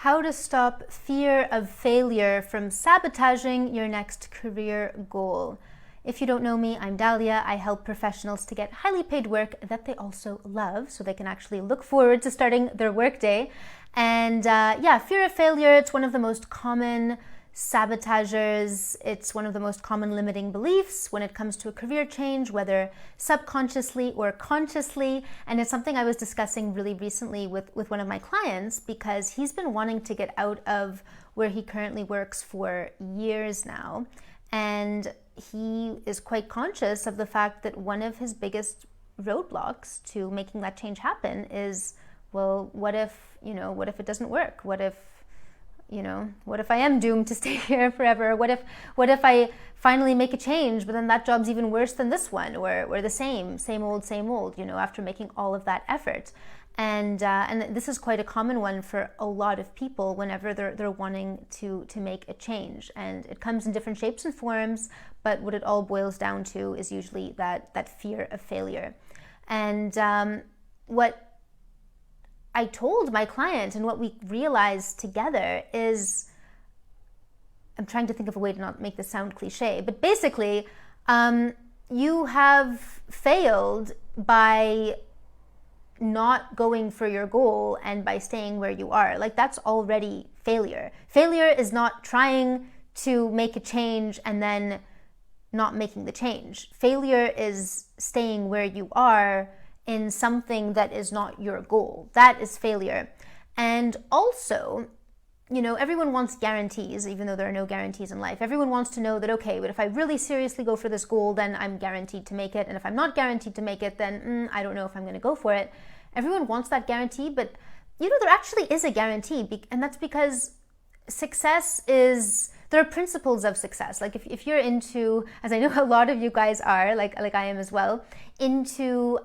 How to stop fear of failure from sabotaging your next career goal. If you don't know me, I'm Dahlia. I help professionals to get highly paid work that they also love so they can actually look forward to starting their workday. And fear of failure, it's one of the most common sabotagers. It's one of the most common limiting beliefs when it comes to a career change, whether subconsciously or consciously. And it's something I was discussing really recently with one of my clients, because he's been wanting to get out of where he currently works for years now. And he is quite conscious of the fact that one of his biggest roadblocks to making that change happen is, well, what if it doesn't work? What if I am doomed to stay here forever? What if I finally make a change, but then that job's even worse than this one, or the same old, after making all of that effort. And this is quite a common one for a lot of people whenever they're wanting to make a change. And it comes in different shapes and forms, but what it all boils down to is usually that fear of failure. And what I told my client and what we realized together is, I'm trying to think of a way to not make this sound cliche, but basically, you have failed by not going for your goal and by staying where you are. Like, that's already failure. Failure is not trying to make a change and then not making the change. Failure is staying where you are in something that is not your goal. That is failure. And also, everyone wants guarantees, even though there are no guarantees in life. Everyone wants to know that, okay, but if I really seriously go for this goal, then I'm guaranteed to make it. And if I'm not guaranteed to make it, then I don't know if I'm going to go for it. Everyone wants that guarantee, but there actually is a guarantee. And that's because there are principles of success. Like if you're into, as I know a lot of you guys are, like I am as well, into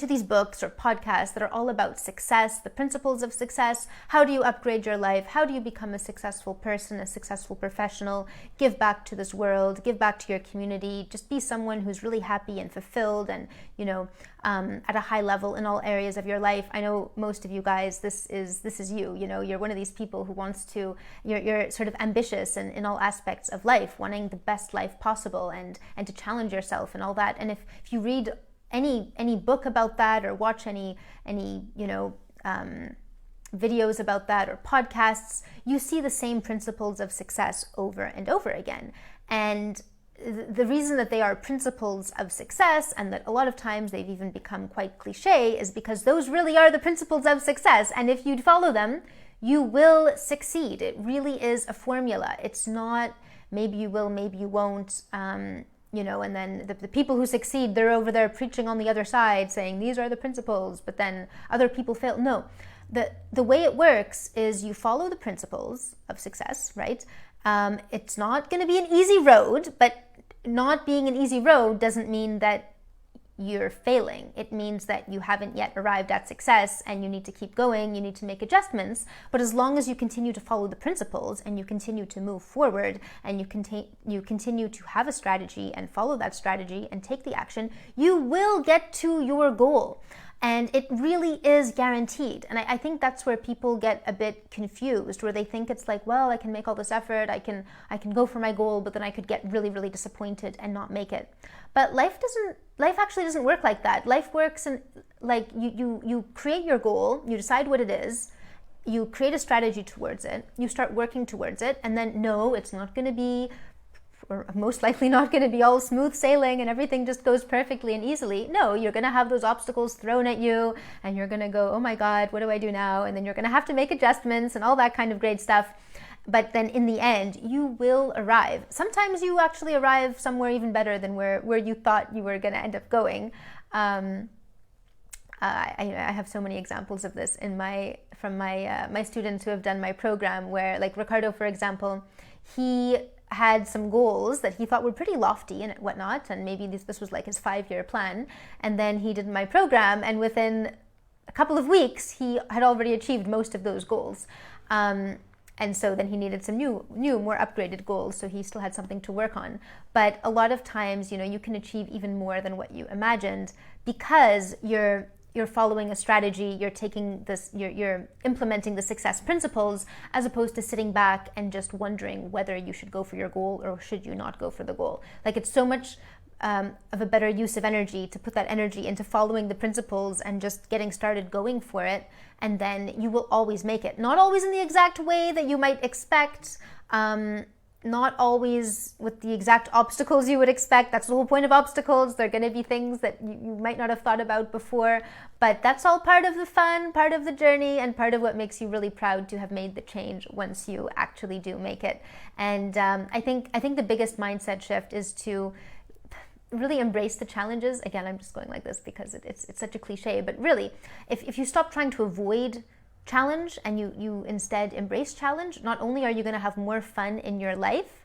these books or podcasts that are all about success, the principles of success. How do you upgrade your life? How do you become a successful person, a successful professional, give back to this world, give back to your community, just be someone who's really happy and fulfilled and, at a high level in all areas of your life. I know most of you guys, this is you, you're one of these people who wants to, you're sort of ambitious in all aspects of life, wanting the best life possible and to challenge yourself and all that. And if you read any book about that, or watch any videos about that, or podcasts, you see the same principles of success over and over again. And the reason that they are principles of success, and that a lot of times they've even become quite cliche, is because those really are the principles of success. And if you follow them, you will succeed. It really is a formula. It's not maybe you will, maybe you won't. And then the people who succeed, they're over there preaching on the other side saying these are the principles, but then other people fail. No, the way it works is you follow the principles of success, right? It's not going to be an easy road, but not being an easy road doesn't mean that you're failing. It means that you haven't yet arrived at success and you need to keep going, you need to make adjustments. But as long as you continue to follow the principles and you continue to move forward and you continue to have a strategy and follow that strategy and take the action, you will get to your goal. And it really is guaranteed. And I think that's where people get a bit confused, where they think it's like, well, I can make all this effort, I can go for my goal, but then I could get really, really disappointed and not make it. But life actually doesn't work like that. Life works in, like, you create your goal, you decide what it is, you create a strategy towards it, you start working towards it, and then no, it's not going to be, or most likely not going to be all smooth sailing and everything just goes perfectly and easily. No, you're going to have those obstacles thrown at you and you're going to go, oh my God, what do I do now? And then you're going to have to make adjustments and all that kind of great stuff. But then in the end, you will arrive. Sometimes you actually arrive somewhere even better than where you thought you were going to end up going. I have so many examples of this from my students who have done my program, where, like Ricardo, for example, he had some goals that he thought were pretty lofty and whatnot, and maybe this was like his 5-year plan. And then he did my program, and within a couple of weeks, he had already achieved most of those goals. And so then he needed some new, more upgraded goals, so he still had something to work on. But a lot of times, you can achieve even more than what you imagined, because you're you're following a strategy, you're taking this, you're implementing the success principles, as opposed to sitting back and just wondering whether you should go for your goal or should you not go for the goal. Like, it's so much of a better use of energy to put that energy into following the principles and just getting started going for it, and then you will always make it. Not always in the exact way that you might expect, not always with the exact obstacles you would expect. That's the whole point of obstacles. They're going to be things that you might not have thought about before, but that's all part of the fun, part of the journey, and part of what makes you really proud to have made the change once you actually do make it. And I think the biggest mindset shift is to really embrace the challenges. Again, I'm just going like this because it's such a cliche, but really, if you stop trying to avoid challenge and you instead embrace challenge, not only are you going to have more fun in your life,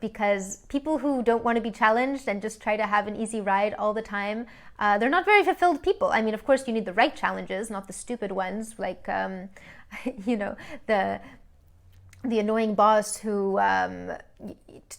because people who don't want to be challenged and just try to have an easy ride all the time, they're not very fulfilled people. I mean, of course, you need the right challenges, not the stupid ones, like the annoying boss who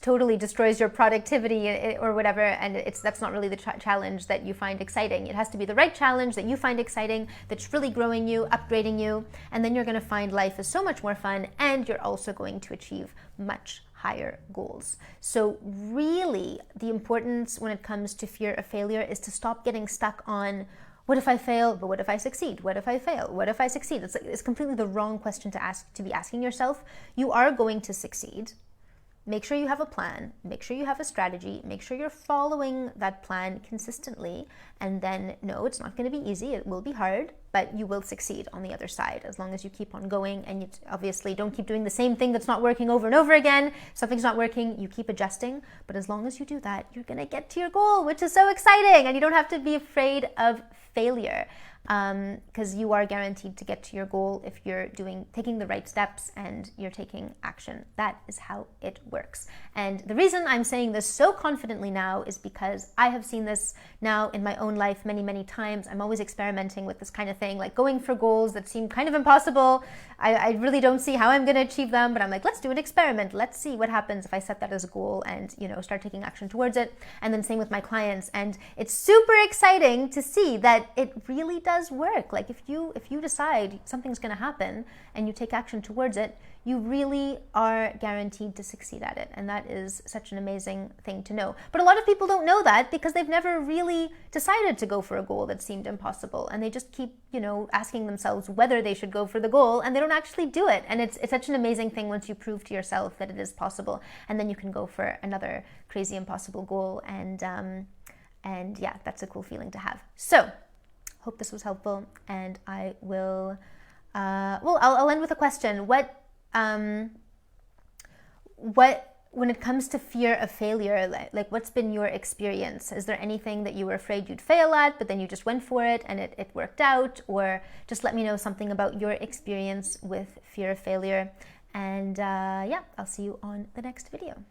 totally destroys your productivity or whatever, and that's not really the challenge that you find exciting. It has to be the right challenge that you find exciting, that's really growing you, upgrading you, and then you're going to find life is so much more fun, and you're also going to achieve much higher goals. So really, the importance when it comes to fear of failure is to stop getting stuck on, what if I fail, but what if I succeed? What if I fail? What if I succeed? It's completely the wrong question to be asking yourself. You are going to succeed. Make sure you have a plan, make sure you have a strategy, make sure you're following that plan consistently, and then no, it's not going to be easy, it will be hard, but you will succeed on the other side as long as you keep on going, and you obviously don't keep doing the same thing that's not working over and over again. Something's not working, you keep adjusting, but as long as you do that, you're going to get to your goal, which is so exciting, and you don't have to be afraid of failure. Because you are guaranteed to get to your goal if you're taking the right steps and you're taking action. That is how it works. And the reason I'm saying this so confidently now is because I have seen this now in my own life many, many times. I'm always experimenting with this kind of thing, like going for goals that seem kind of impossible. I really don't see how I'm going to achieve them, but I'm like, let's do an experiment. Let's see what happens if I set that as a goal and, start taking action towards it. And then same with my clients. And it's super exciting to see that it really does work. Like if you decide something's going to happen and you take action towards it, you really are guaranteed to succeed at it. And that is such an amazing thing to know. But a lot of people don't know that because they've never really decided to go for a goal that seemed impossible. And they just keep, asking themselves whether they should go for the goal, and they don't actually do it. And it's such an amazing thing once you prove to yourself that it is possible. And then you can go for another crazy impossible goal. And yeah, that's a cool feeling to have. So hope this was helpful, and I will, I'll end with a question. What, when it comes to fear of failure, like what's been your experience? Is there anything that you were afraid you'd fail at, but then you just went for it and it worked out? Or just let me know something about your experience with fear of failure. And yeah, I'll see you on the next video.